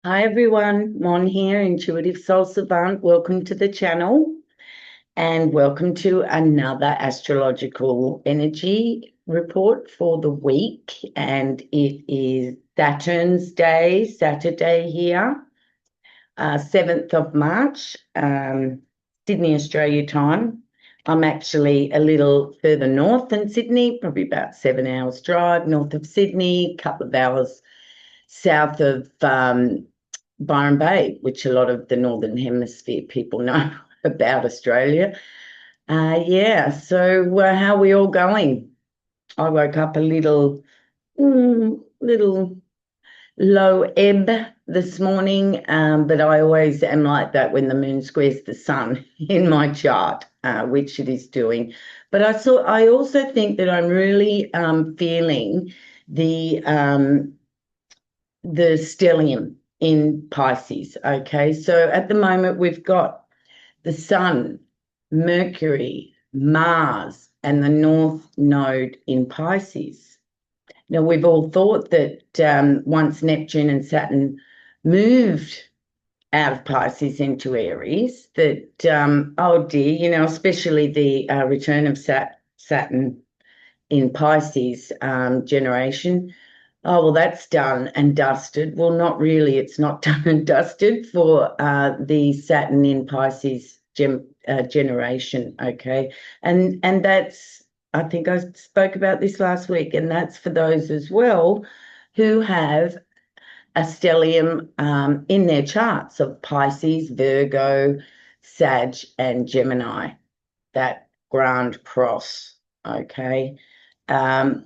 Hi everyone, Mon here, Intuitive Soul Savant. Welcome to the channel and welcome to another astrological energy report for the week. And it is Saturn's Day, Saturday here, 7th of March, Sydney, Australia time. I'm actually a little further north than Sydney, probably about 7 hours drive north of Sydney, a couple of hours south of Byron Bay, which a lot of the Northern Hemisphere people know about Australia. So how are we all going? I woke up a little low ebb this morning, but I always am like that when the moon squares the sun in my chart, which it is doing. But I also think that I'm really feeling the um, the stellium in Pisces. Okay, so at the moment we've got the Sun, Mercury, Mars, and the North Node in Pisces. Now we've all thought that once Neptune and Saturn moved out of Pisces into Aries, that oh dear, especially the return of Saturn in Pisces generation. Oh, well, that's done and dusted. Well, not really. It's not done and dusted for the Saturn in Pisces generation. Okay. And that's, I think I spoke about this last week, and that's for those as well who have a stellium in their charts of Pisces, Virgo, Sag, and Gemini, that grand cross. Okay,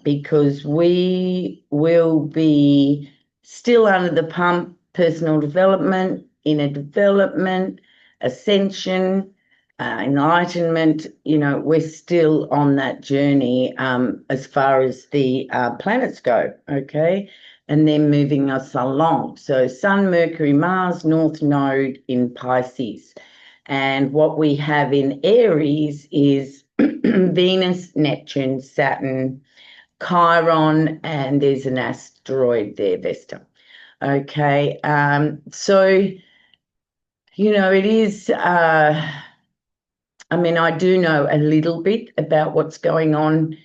because we will be still under the pump, personal development, inner development, ascension, enlightenment. We're still on that journey as far as the planets go, okay? And they're moving us along. So Sun, Mercury, Mars, North Node in Pisces. And what we have in Aries is Venus, Neptune, Saturn, Chiron, and there's an asteroid there, Vesta. Okay, so it is. I do know a little bit about what's going on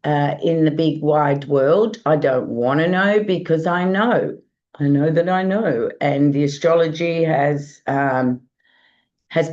in the big wide world. I don't want to know because I know. I know that I know, and the astrology has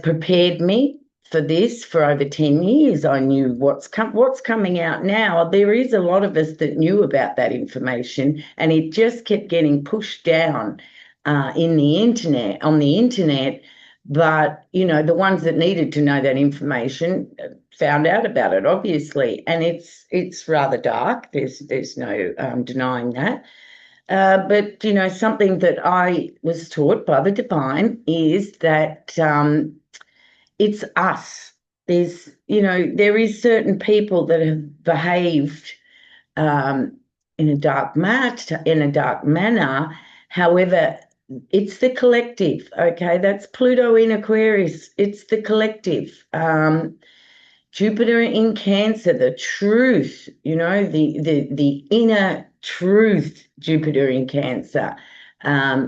prepared me for this for over 10 years. I knew what's coming out now. There is a lot of us that knew about that information, and it just kept getting pushed down on the internet. But, the ones that needed to know that information found out about it, obviously. And it's rather dark. There's no denying that. But something that I was taught by the divine is that it's us. There is certain people that have behaved um, in a dark manner. However, it's the collective. Okay, that's Pluto in Aquarius. It's the collective. Jupiter in Cancer, the truth, the inner truth, Jupiter in Cancer,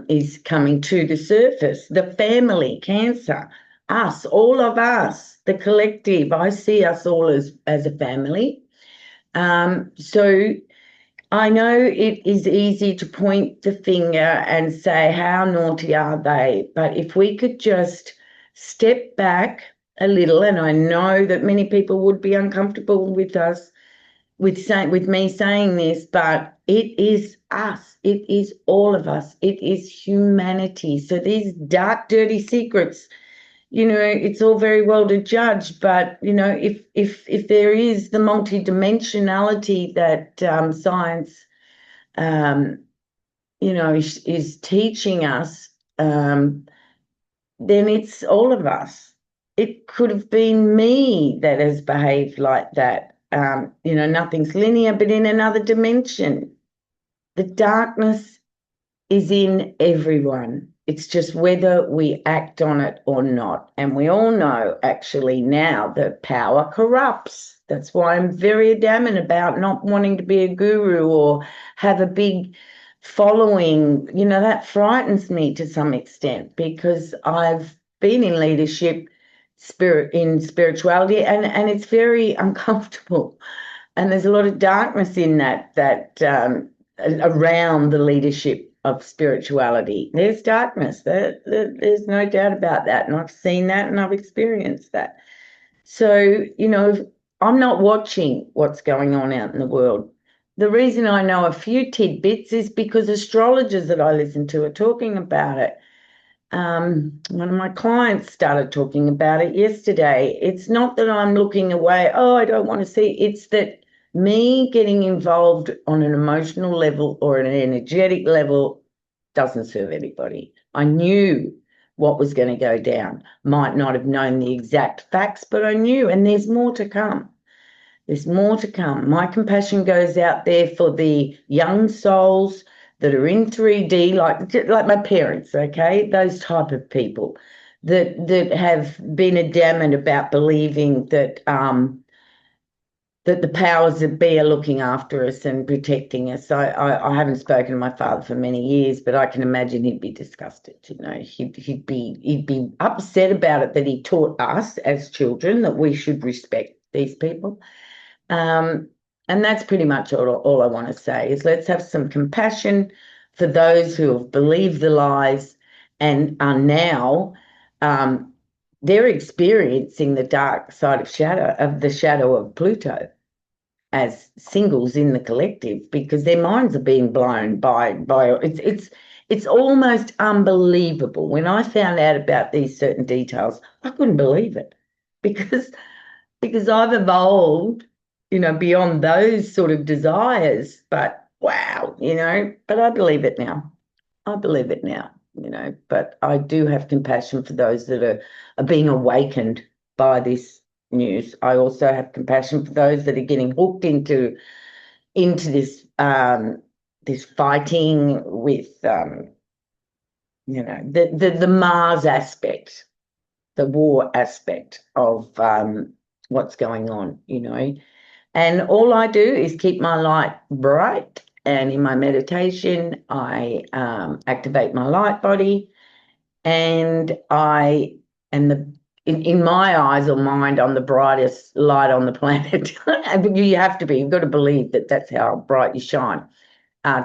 is coming to the surface. The family, Cancer, us, all of us, the collective. I see us all as a family. So I know it is easy to point the finger and say, how naughty are they? But if we could just step back a little, and I know that many people would be uncomfortable with me saying this, but it is us. It is all of us. It is humanity. So these dark, dirty secrets, it's all very well to judge, but if there is the multidimensionality that science is teaching us, then it's all of us. It could have been me that has behaved like that. Nothing's linear, but in another dimension. The darkness is in everyone. It's just whether we act on it or not. And we all know actually now that power corrupts. That's why I'm very adamant about not wanting to be a guru or have a big following, that frightens me to some extent, because I've been in leadership spirituality, and it's very uncomfortable. And there's a lot of darkness in that around the leadership of spirituality. There's darkness. There's no doubt about that. And I've seen that and I've experienced that. So, I'm not watching what's going on out in the world. The reason I know a few tidbits is because astrologers that I listen to are talking about it. One of my clients started talking about it yesterday. It's not that I'm looking away, oh, I don't want to see. It's that me getting involved on an emotional level or an energetic level doesn't serve anybody. I knew what was going to go down. Might not have known the exact facts, but I knew, and there's more to come. There's more to come. My compassion goes out there for the young souls that are in 3D, like my parents, okay? Those type of people that have been adamant about believing that that the powers that be are looking after us and protecting us. I haven't spoken to my father for many years, but I can imagine he'd be disgusted. He'd be upset about it, that he taught us as children that we should respect these people. And that's pretty much all I want to say is, let's have some compassion for those who have believed the lies and are now they're experiencing the dark side of the shadow of Pluto as singles in the collective, because their minds are being blown by it's almost unbelievable. When I found out about these certain details, I couldn't believe it, because I've evolved, beyond those sort of desires. But wow, but I believe it now. I believe it now, but I do have compassion for those that are being awakened by this news. I also have compassion for those that are getting hooked into this fighting with the Mars aspect, the war aspect of what's going on, And all I do is keep my light bright, and in my meditation, I activate my light body, and in my eyes or mind, I'm the brightest light on the planet. You have to be. You've got to believe that that's how bright you shine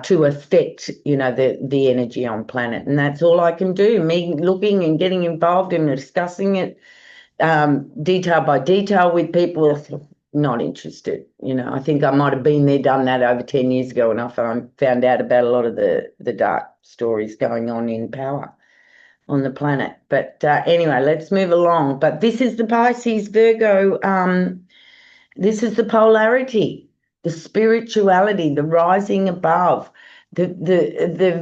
to affect, the energy on planet. And that's all I can do. Me looking and getting involved and discussing it detail by detail with people, not interested. I think I might have been there, done that over 10 years ago, and I found out about a lot of the dark stories going on in power on the planet. But anyway, let's move along. But this is the Pisces Virgo. This is the polarity, the spirituality, the rising above, the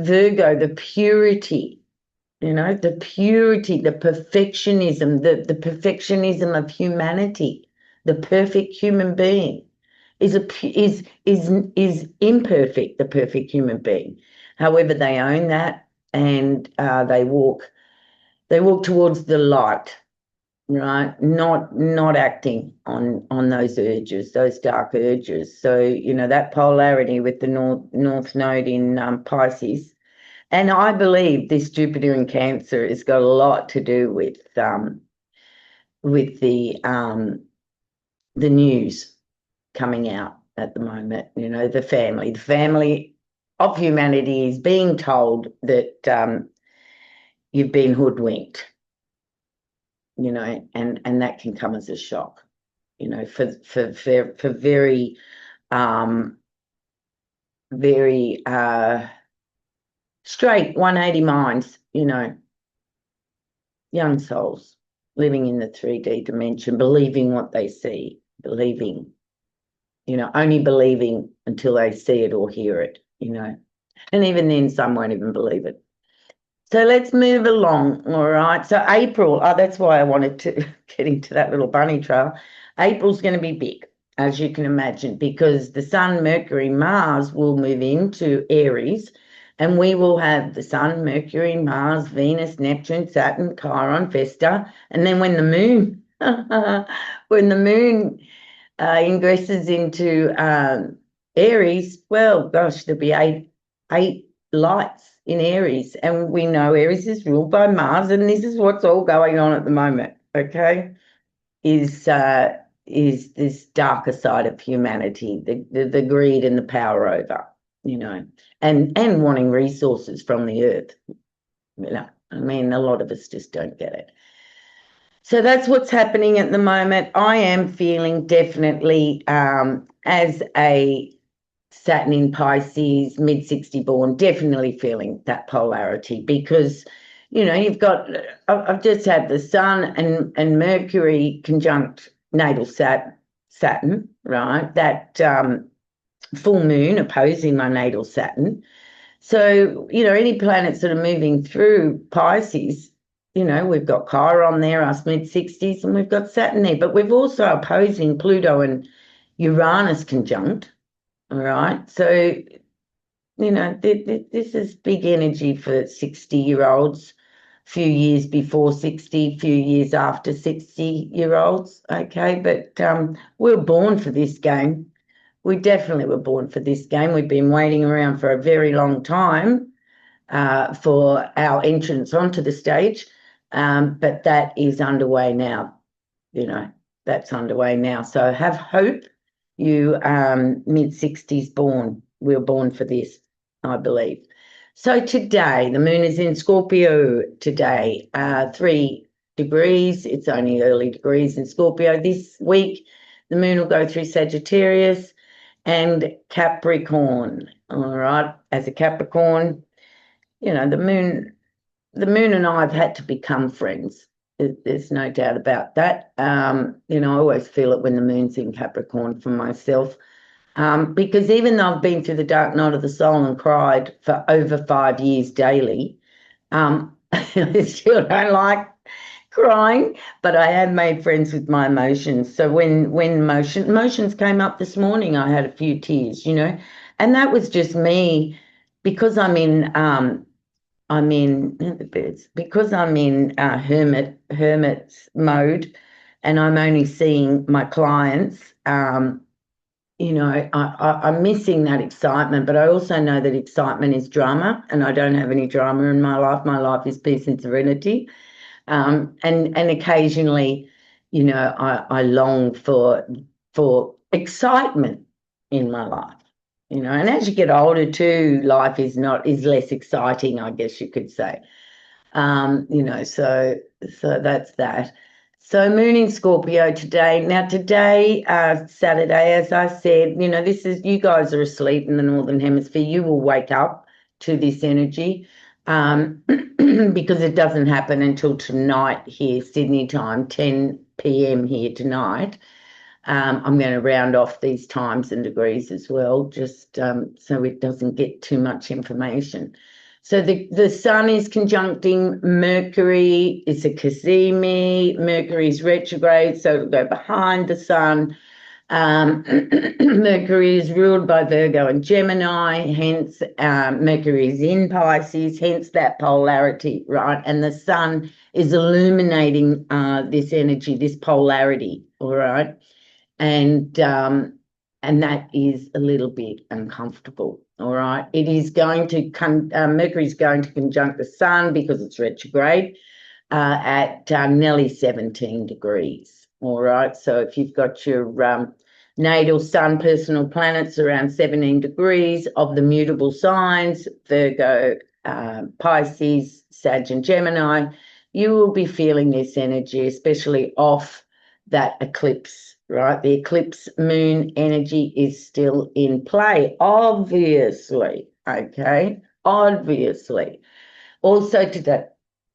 Virgo, the purity. The purity, the perfectionism, the perfectionism of humanity. The perfect human being is imperfect. The perfect human being, however, they own that, and they walk towards the light, right? Not acting on those urges, those dark urges. So that polarity with the North Node in Pisces. And I believe this Jupiter in Cancer has got a lot to do with the news coming out at the moment. The family of humanity is being told that you've been hoodwinked. And that can come as a shock. For very very straight 180 minds, young souls living in the 3D dimension, believing what they see, only believing until they see it or hear it, and even then some won't even believe it. So let's move along, all right? So April, that's why I wanted to get into that little bunny trail. April's going to be big, as you can imagine, because the Sun, Mercury, Mars will move into Aries, and we will have the Sun, Mercury, Mars, Venus, Neptune, Saturn, Chiron, Vesta, and then when the moon, ingresses into Aries, well, gosh, there'll be eight lights in Aries, and we know Aries is ruled by Mars, and this is what's all going on at the moment, okay? Is this darker side of humanity, the greed and the power over, and wanting resources from the earth. I mean, a lot of us just don't get it. So that's what's happening at the moment. I am feeling definitely as a Saturn in Pisces, mid-60 born, definitely feeling that polarity because, you've got, I've just had the Sun and Mercury conjunct natal Saturn, right? That full moon opposing my natal Saturn. So, any planets that are moving through Pisces, we've got Chiron there, us mid-60s, and we've got Saturn there. But we've also opposing Pluto and Uranus conjunct, all right? So, this is big energy for 60-year-olds, few years before 60, few years after 60-year-olds, okay? But we're born for this game. We definitely were born for this game. We've been waiting around for a very long time for our entrance onto the stage, but that is underway now. That's underway now. So have hope. You mid-60s born. We were born for this, I believe. So today, the moon is in Scorpio today, 3 degrees. It's only early degrees in Scorpio. This week, the moon will go through Sagittarius and Capricorn. All right. As a Capricorn, the moon and I have had to become friends. There's no doubt about that. I always feel it when the moon's in Capricorn for myself. Because even though I've been through the dark night of the soul and cried for over 5 years daily, I still don't like crying, but I have made friends with my emotions. So when emotions came up this morning, I had a few tears, and that was just me because I'm in hermit mode, and I'm only seeing my clients. I'm missing that excitement, but I also know that excitement is drama, and I don't have any drama in my life. My life is peace and serenity. And occasionally, I long for excitement in my life, and as you get older too, life is less exciting, I guess you could say. So that's that. So moon in Scorpio today. Now today, Saturday, as I said, this is, you guys are asleep in the Northern Hemisphere. You will wake up to this energy. Because it doesn't happen until tonight here, Sydney time, 10 p.m. here tonight. I'm going to round off these times and degrees as well, just so it doesn't get too much information. So the Sun is conjuncting Mercury. It's a cazimi. Mercury is retrograde, so it'll go behind the Sun. Mercury is ruled by Virgo and Gemini, hence Mercury is in Pisces, hence that polarity, right? And the Sun is illuminating this energy, this polarity, all right? And that is a little bit uncomfortable, all right? It is going to Mercury is going to conjunct the Sun because it's retrograde at nearly 17 degrees, all right? So if you've got your natal Sun personal planets around 17 degrees of the mutable signs, Virgo, Pisces, Sag and Gemini, you will be feeling this energy, especially off that eclipse, right? The eclipse moon energy is still in play, obviously, okay? Obviously. Also today,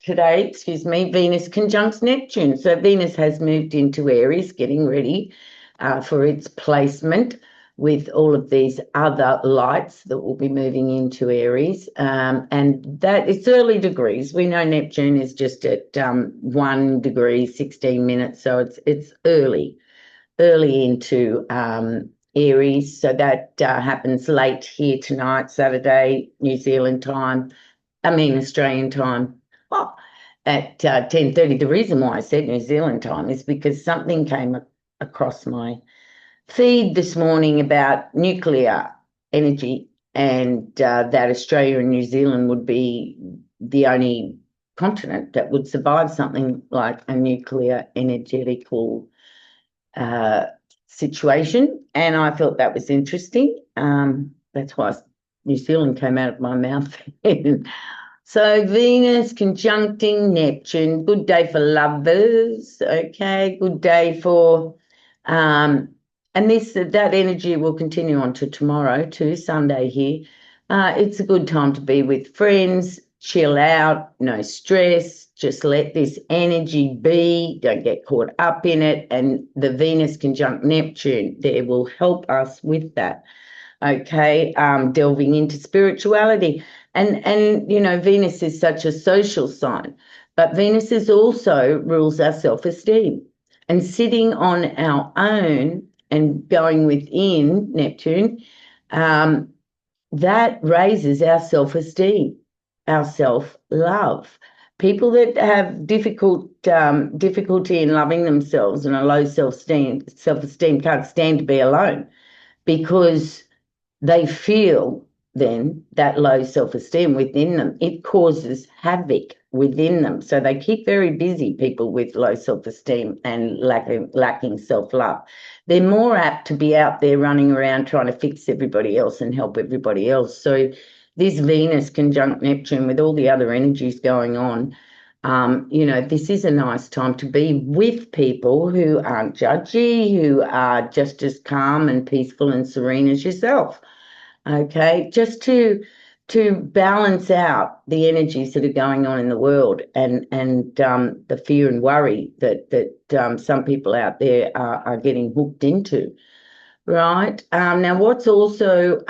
Venus conjuncts Neptune. So Venus has moved into Aries, getting ready for its placement with all of these other lights that will be moving into Aries. And that it's early degrees. We know Neptune is just at 1 degree, 16 minutes. So it's early into Aries. So that happens late here tonight, Saturday, Australian time. Oh, at 10:30. The reason why I said New Zealand time is because something came across my feed this morning about nuclear energy and that Australia and New Zealand would be the only continent that would survive something like a nuclear energetical situation. And I thought that was interesting. That's why New Zealand came out of my mouth. So Venus conjuncting Neptune, good day for lovers, okay, good day for, and that energy will continue on to tomorrow too, Sunday here. It's a good time to be with friends, chill out, no stress, just let this energy be, don't get caught up in it, and the Venus conjunct Neptune there will help us with that. Okay, delving into spirituality. And Venus is such a social sign, but Venus is also rules our self-esteem. And sitting on our own and going within Neptune, that raises our self-esteem, our self-love. People that have difficulty in loving themselves and a low self-esteem can't stand to be alone, because they feel then that low self-esteem within them. It causes havoc within them. So they keep very busy, people with low self-esteem and lacking self-love. They're more apt to be out there running around trying to fix everybody else and help everybody else. So this Venus conjunct Neptune with all the other energies going on, this is a nice time to be with people who aren't judgy, who are just as calm and peaceful and serene as yourself. Okay, just to balance out the energies that are going on in the world and the fear and worry that some people out there are getting hooked into. Right. Now, what's also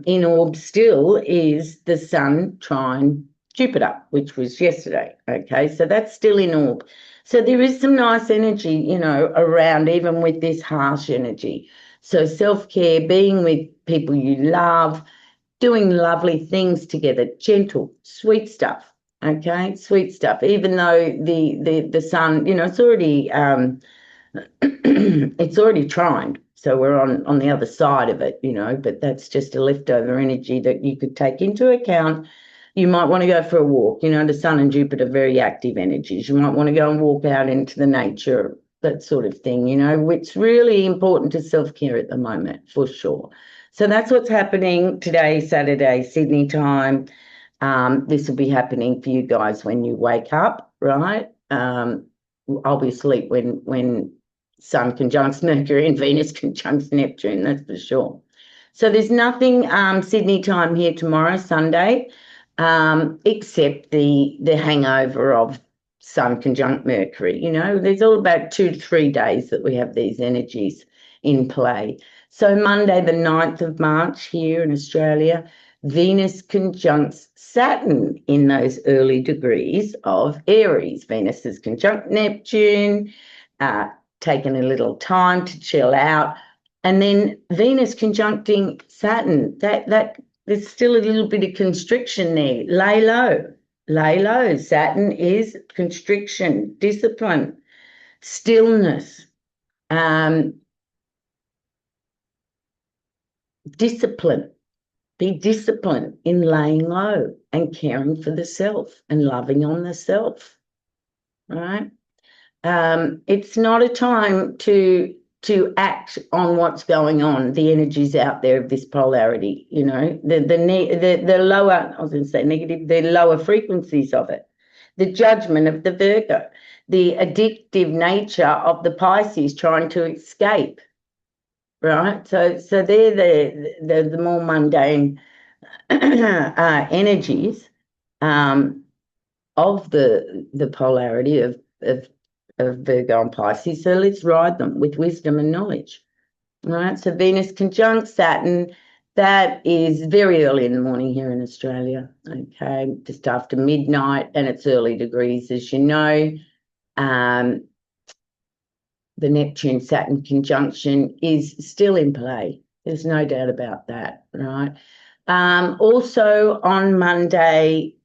in orb still is the Sun trine Jupiter, which was yesterday. Okay, so that's still in orb. So there is some nice energy, around, even with this harsh energy. So self-care, being with people you love, doing lovely things together, gentle, sweet stuff. Okay, sweet stuff. Even though the Sun, it's already it's already trined. So we're on the other side of it, but that's just a leftover energy that you could take into account. You might want to go for a walk. The Sun and Jupiter are very active energies. You might want to go and walk out into the nature, that sort of thing, It's really important to self-care at the moment, for sure. So that's what's happening today, Saturday, Sydney time. This will be happening for you guys when you wake up, right? I'll be asleep when Sun conjuncts Mercury and Venus conjuncts Neptune, that's for sure. So there's nothing Sydney time here tomorrow, Sunday, except the hangover of Sun conjunct Mercury. There's all about 2 to 3 days that we have these energies in play. So Monday, the 9th of March here in Australia, Venus conjuncts Saturn in those early degrees of Aries. Venus is conjunct Neptune, taking a little time to chill out. And then Venus conjuncting Saturn, that there's still a little bit of constriction there. Lay low, lay low. Saturn is constriction, discipline, stillness, discipline. Be disciplined in laying low and caring for the self and loving on the self, right? It's not a time to act on what's going on, the energies out there of this polarity, the lower, I was going to say negative, the lower frequencies of it, the judgment of the Virgo, the addictive nature of the Pisces trying to escape, right? So they're the more mundane energies of the polarity of Virgo and Pisces. So let's ride them with wisdom and knowledge. All right. So Venus conjunct Saturn. That is very early in the morning here in Australia. Okay, just after midnight, and it's early degrees, as you know. The Neptune-Saturn conjunction is still in play. There's no doubt about that, right? Also on Monday,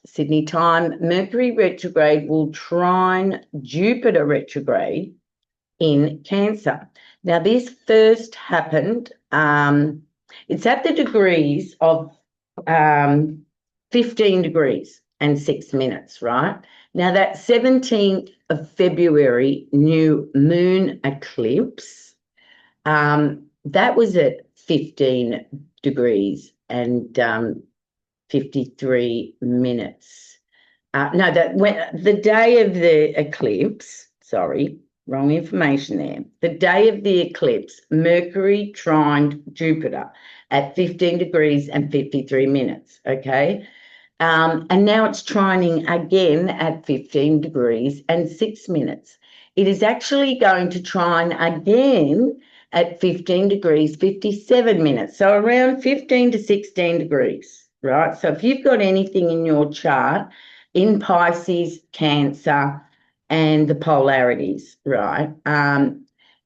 Sydney time, Mercury retrograde will trine Jupiter retrograde in Cancer. Now, this first happened It's at the degrees of 15 degrees and 6 minutes, right? Now, that 17th of February new moon eclipse, that was at 15 degrees and 53 minutes. No, the day of the eclipse, sorry, wrong information there. The day of the eclipse, Mercury trined Jupiter at 15 degrees and 53 minutes, okay? And now it's trining again at 15 degrees and 6 minutes. It is actually going to trine again at 15 degrees, 57 minutes. So around 15 to 16 degrees, right? So if you've got anything in your chart in Pisces, Cancer, and the polarities, right?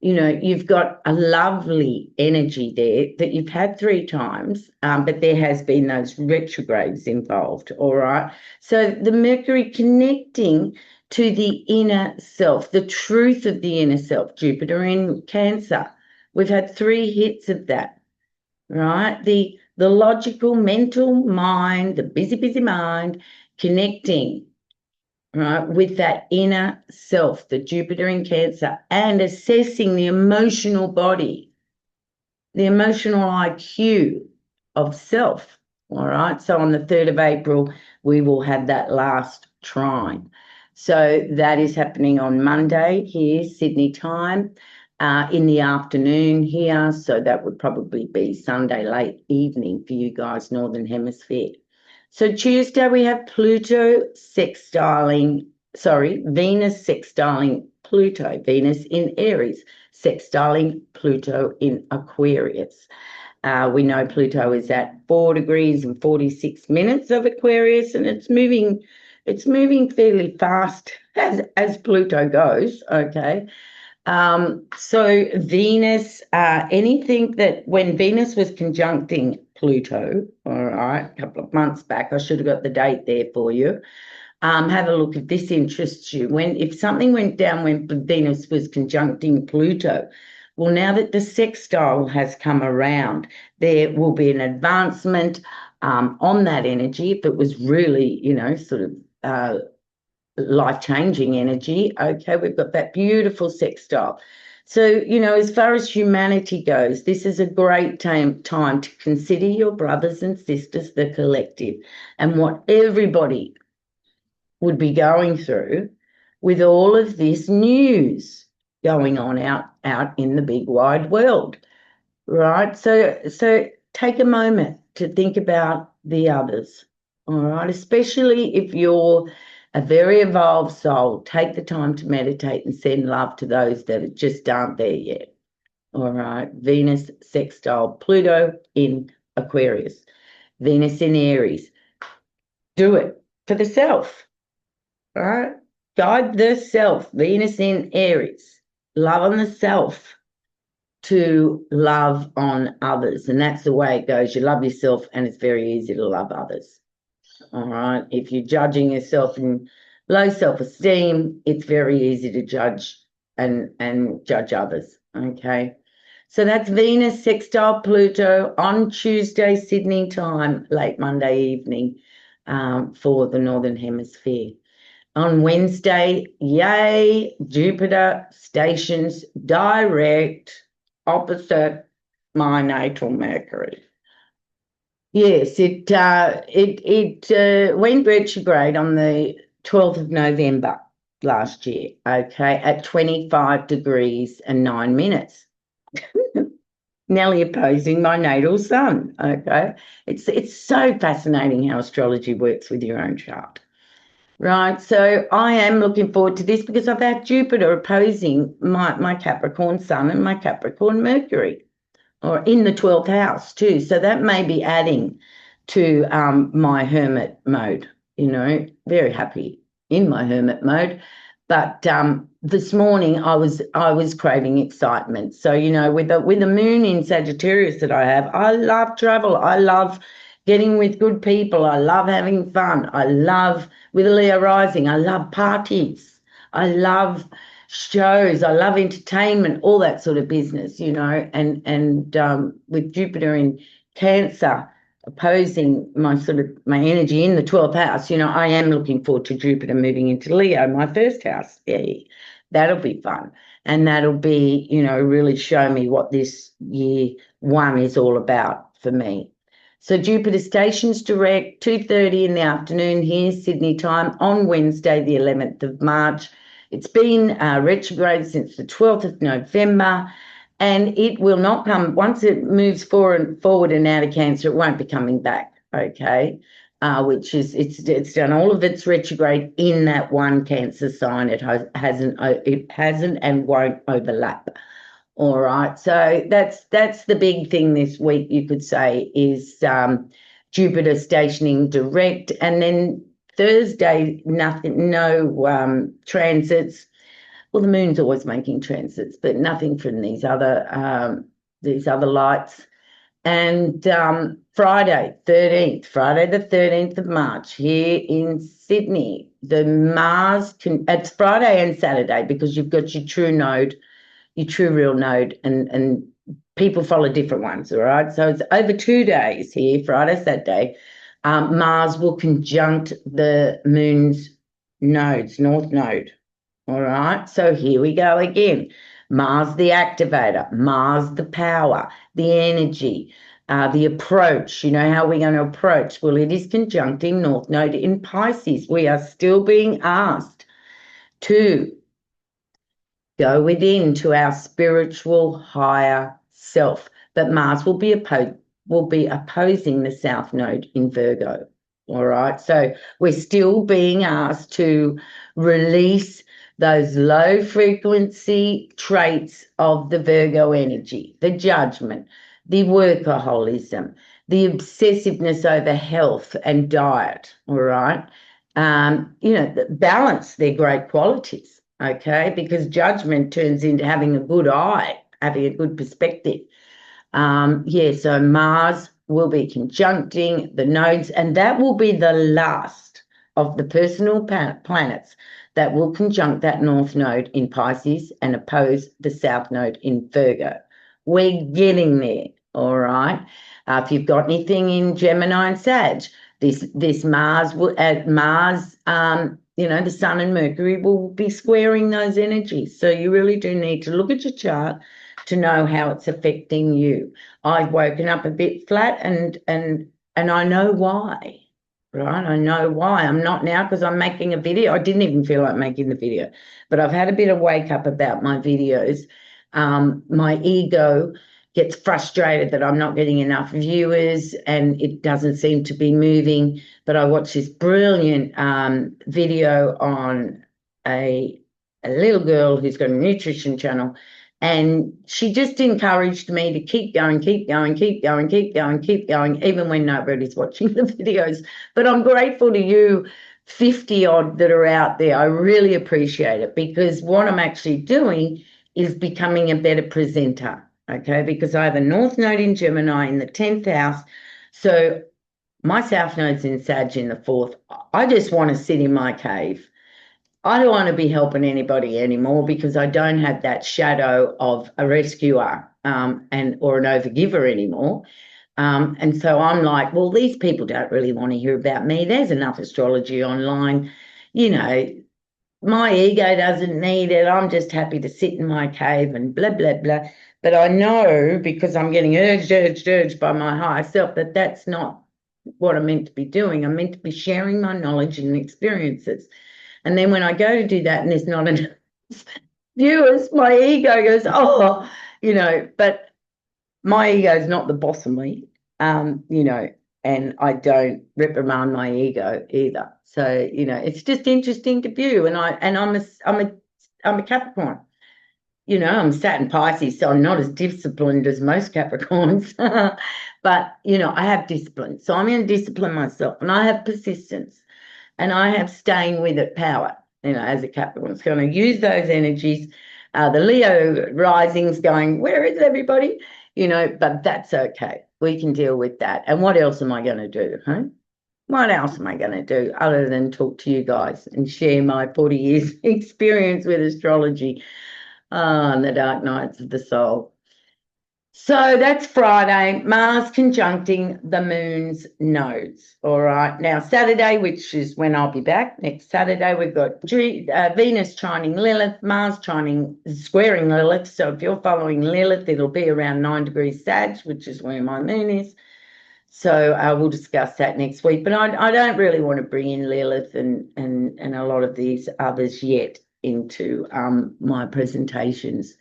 You've got a lovely energy there that you've had 3 times, but there has been those retrogrades involved, all right? So the Mercury connecting to the inner self, the truth of the inner self, Jupiter in Cancer. We've had 3 hits of that, right? The logical, mental mind, the busy mind, connecting, right, with that inner self, the Jupiter in Cancer, and assessing the emotional body, the emotional IQ of self, all right? So on the 3rd of April, we will have that last trine. So that is happening on Monday here, Sydney time, in the afternoon here. So that would probably be Sunday late evening for you guys, Northern Hemisphere. So Tuesday we have Venus sextiling Pluto, Venus in Aries, sextiling Pluto in Aquarius. We know Pluto is at 4 degrees and 46 minutes of Aquarius, and it's moving fairly fast as Pluto goes, okay? So Venus, anything that when Venus was conjuncting Pluto, all right, a couple of months back, I should have got the date there for you. Have a look if this interests you. If something went down when Venus was conjuncting Pluto, well, now that the sextile has come around, there will be an advancement on that energy. If it was really, sort of life-changing energy, okay, we've got that beautiful sextile. So, as far as humanity goes, this is a great time to consider your brothers and sisters, the collective, and what everybody would be going through with all of this news going on out in the big wide world, right? So take a moment to think about the others, all right? Especially if you're a very evolved soul, take the time to meditate and send love to those that just aren't there yet, all right? Venus sextile Pluto in Aquarius, Venus in Aries. Do it for the self. Right? Guide the self, Venus in Aries. Love on the self to love on others. And that's the way it goes. You love yourself and it's very easy to love others. All right. If you're judging yourself in low self-esteem, it's very easy to judge and judge others. Okay. So that's Venus sextile Pluto on Tuesday, Sydney time, late Monday evening, for the Northern Hemisphere. On Wednesday, yay, Jupiter stations direct opposite my natal Mercury. Yes, it went retrograde on the 12th of November last year, okay, at 25 degrees and 9 minutes. Nearly opposing my natal sun, okay? It's so fascinating how astrology works with your own chart. Right, so I am looking forward to this because I've had Jupiter opposing my Capricorn Sun and my Capricorn Mercury, or in the 12th house too. So that may be adding to my hermit mode, very happy in my hermit mode. But this morning I was craving excitement. So, with the moon in Sagittarius that I have, I love travel. I love getting with good people. I love having fun. I love, with Leo rising, I love parties. I love shows. I love entertainment, all that sort of business, and with Jupiter Cancer opposing my energy in the 12th house. I am looking forward to Jupiter moving into Leo, my first house. Yeah, that'll be fun. And that'll be, really show me what this year one is all about for me. So Jupiter stations direct 2:30 in the afternoon here, Sydney time, on Wednesday, the 11th of March. It's been retrograde since the 12th of November. And it will not come, once it moves forward and out of Cancer, it won't be coming back, okay? Which is, it's done all of its retrograde in that one Cancer sign. It hasn't and won't overlap. All right, so that's the big thing this week, you could say, is Jupiter stationing direct, and then Thursday, no transits. Well, the moon's always making transits, but nothing from these other lights. And Friday the 13th of March here in Sydney, the Mars it's Friday and Saturday because you've got your true node, your true real node, and people follow different ones, all right? So it's over 2 days here, Friday, Saturday. Mars will conjunct the moon's nodes, north node. All right, so here we go again. Mars the activator, Mars the power, the energy, the approach. How we're going to approach? Well, it is conjuncting North Node in Pisces. We are still being asked to go within to our spiritual higher self. But Mars will be opposing the South Node in Virgo. All right, so we're still being asked to release those low frequency traits of the Virgo energy, the judgment, the workaholism, the obsessiveness over health and diet, all right? The balance, they're great qualities, okay? Because judgment turns into having a good eye, having a good perspective. So Mars will be conjuncting the nodes, and that will be the last of the personal planets that will conjunct that North Node in Pisces and oppose the South Node in Virgo. We're getting there, all right? If you've got anything in Gemini and Sag, this Mars will the Sun and Mercury will be squaring those energies. So you really do need to look at your chart to know how it's affecting you. I've woken up a bit flat and I know why. Right, I know why. I'm not now because I'm making a video. I didn't even feel like making the video, but I've had a bit of wake up about my videos. My ego gets frustrated that I'm not getting enough viewers and it doesn't seem to be moving. But I watched this brilliant video on a little girl who's got a nutrition channel, and she just encouraged me to keep going, even when nobody's watching the videos. But I'm grateful to you 50 odd that are out there. I really appreciate it, because what I'm actually doing is becoming a better presenter, okay? Because I have a North Node in Gemini in the 10th house. So my South Node's in Sag in the 4th. I just want to sit in my cave. I don't want to be helping anybody anymore because I don't have that shadow of a rescuer or an overgiver anymore. And so I'm like, well, these people don't really want to hear about me. There's enough astrology online. My ego doesn't need it. I'm just happy to sit in my cave and blah, blah, blah. But I know, because I'm getting urged by my higher self, that that's not what I'm meant to be doing. I'm meant to be sharing my knowledge and experiences. And then when I go to do that and there's not enough viewers, my ego goes, but my ego is not the boss of me, and I don't reprimand my ego either. So, it's just interesting to view. And I'm a Capricorn. I'm Saturn Pisces, so I'm not as disciplined as most Capricorns. But, I have discipline. So I'm going to discipline myself, and I have persistence. And I have staying with it power, as a Capricorn. It's going to use those energies. The Leo rising's going, where is everybody? But that's okay. We can deal with that. And what else am I going to do? Huh? What else am I going to do other than talk to you guys and share my 40 years experience with astrology and the dark nights of the soul? So that's Friday, Mars conjuncting the moon's nodes. All right. Now, Saturday, which is when I'll be back, next Saturday, we've got Venus trining Lilith, Mars trining, squaring Lilith. So if you're following Lilith, it'll be around 9 degrees Sag, which is where my moon is. So we'll discuss that next week. But I don't really want to bring in Lilith and a lot of these others yet into my presentations.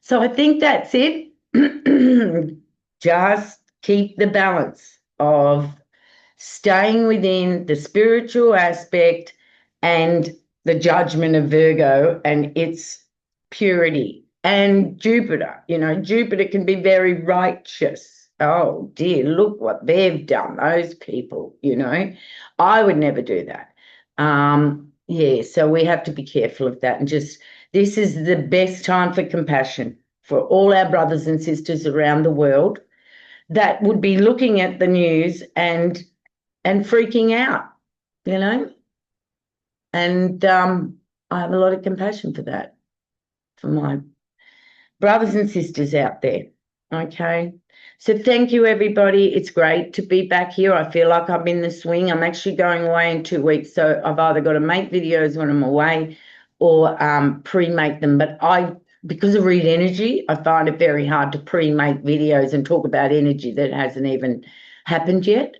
So I think that's it. Just keep the balance of staying within the spiritual aspect and the judgment of Virgo and its purity. And Jupiter, Jupiter can be very righteous. Oh dear, look what they've done, those people, I would never do that. Yeah, so we have to be careful of that and just, this is the best time for compassion for all our brothers and sisters around the world that would be looking at the news and freaking out, And I have a lot of compassion for that, for my brothers and sisters out there. Okay. So thank you, everybody. It's great to be back here. I feel like I'm in the swing. I'm actually going away in 2 weeks. So I've either got to make videos when I'm away or pre-make them. But because of read energy, I find it very hard to pre-make videos and talk about energy that hasn't even happened yet,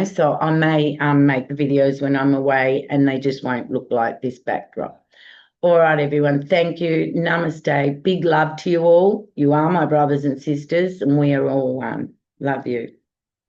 So I may make the videos when I'm away and they just won't look like this backdrop. All right, everyone. Thank you. Namaste. Big love to you all. You are my brothers and sisters, and we are all one. Love you.